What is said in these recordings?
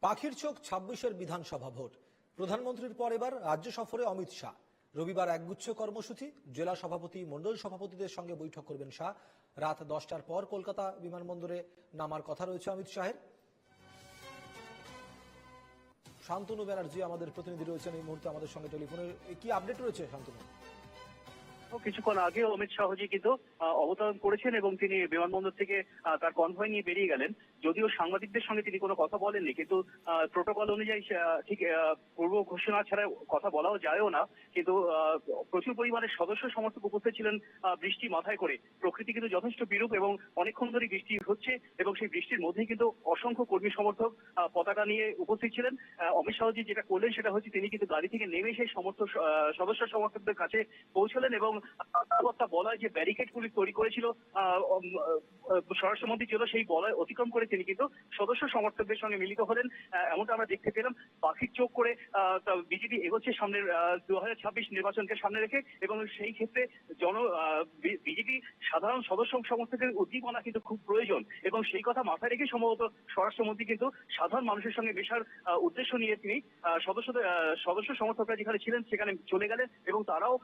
পাখির চোখ ২৬-এর বিধানসভা ভোট। প্রধানমন্ত্রীর পর এবার রাজ্য সফরে অমিত শাহ। রবিবার একগুচ্ছ কর্মসূচি, জেলা সভাপতি, মণ্ডল সভাপতিদের সঙ্গে বৈঠক করবেন শাহ। রাত 10টার পর কলকাতা বিমানবন্দরে নামার কথা রয়েছে অমিত শাহের। শান্তনু ব্যানার্জি আমাদের প্রতিনিধি রয়েছেন এই মুহূর্তে আমাদের সঙ্গে টেলিফোনে। কি আপডেট রয়েছে শান্তনু? কিছুক্ষণ আগে অমিত শাহজি কিন্তু অবতরণ করেছেন এবং তিনি বিমানবন্দর থেকে তার কনভয় নিয়ে বেরিয়ে গেলেন। যদিও সাংবাদিকদের সঙ্গে তিনি কোনো কথা বলেননি, কিন্তু প্রোটোকল অনুযায়ী ঠিক পূর্ব ঘোষণা ছাড়া কথা বলাও যায়ও না। কিন্তু প্রচুর পরিমাণে সদস্য সমর্থক উপস্থিত ছিলেন বৃষ্টি মাথায় করে। প্রকৃতি কিন্তু যথেষ্ট বিরূপ এবং অনেকক্ষণ ধরে বৃষ্টি হচ্ছে এবং সেই বৃষ্টির মধ্যেই কিন্তু অসংখ্য কর্মী সমর্থক পতাকা নিয়ে উপস্থিত ছিলেন। অমিত শাহজি যেটা করলেন সেটা হচ্ছে তিনি কিন্তু গাড়ি থেকে নেমে সেই সদস্য সমর্থকদের কাছে পৌঁছলেন এবং বলয় যে ব্যারিকেডগুলি তৈরি করেছিল স্বরাষ্ট্রমন্ত্রী ছিল, সেই বলয় অতিক্রম করে তিনি কিন্তু সদস্য সমর্থকদের সঙ্গে মিলিত হলেন। এমনটা আমরা দেখতে পেলাম। পাখির চোখ করে বিজেপি এগোচ্ছে সামনের 2026 নির্বাচনকে সামনে রেখে, এবং সেই ক্ষেত্রে বিজেপি সাধারণ সদস্য সমর্থকের উদ্দীপনা কিন্তু খুব প্রয়োজন, এবং সেই কথা মাথায় রেখে সম্ভবত স্বরাষ্ট্রমন্ত্রী কিন্তু সাধারণ মানুষের সঙ্গে মেশার উদ্দেশ্য নিয়ে তিনি সদস্য সমর্থকরা যেখানে ছিলেন সেখানে চলে গেলেন এবং তারাও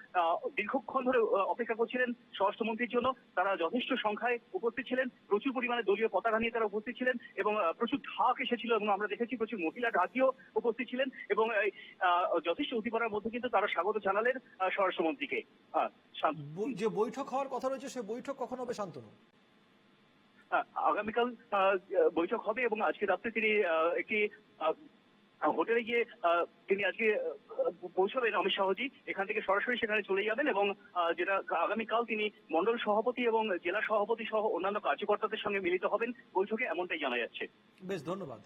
দীর্ঘক্ষণ ধরে অপেক্ষা করছিলেন স্বরাষ্ট্রমন্ত্রীর জন্য। তারা যথেষ্ট সংখ্যায় উপস্থিত ছিলেন, প্রচুর পরিমাণে দলীয় পতাকা নিয়ে তারা উপস্থিত ছিলেন এবং প্রচুর ঢাক এসেছিল এবং আমরা দেখেছি প্রচুর মহিলা ঢাকিও উপস্থিত ছিলেন এবং যথেষ্ট উদ্দীপনার মধ্যে কিন্তু তারা স্বাগত জানালেন স্বরাষ্ট্রমন্ত্রীকে। যে বৈঠক হওয়ার কথা রয়েছে সে বৈঠক কখন হবে শান্তনু? আগামীকাল বৈঠক হবে এবং আজকে রাত্রে তিনি একটি হোটেলে গিয়ে তিনি আজকে পৌঁছবেন। অমিত শাহজি এখান থেকে সরাসরি সেখানে চলে যাবেন এবং যেটা আগামীকাল তিনি মণ্ডল সভাপতি এবং জেলা সভাপতি সহ অন্যান্য কার্যকর্তাদের সঙ্গে মিলিত হবেন বৈঠকে, এমনটাই জানা যাচ্ছে। বেশ, ধন্যবাদ।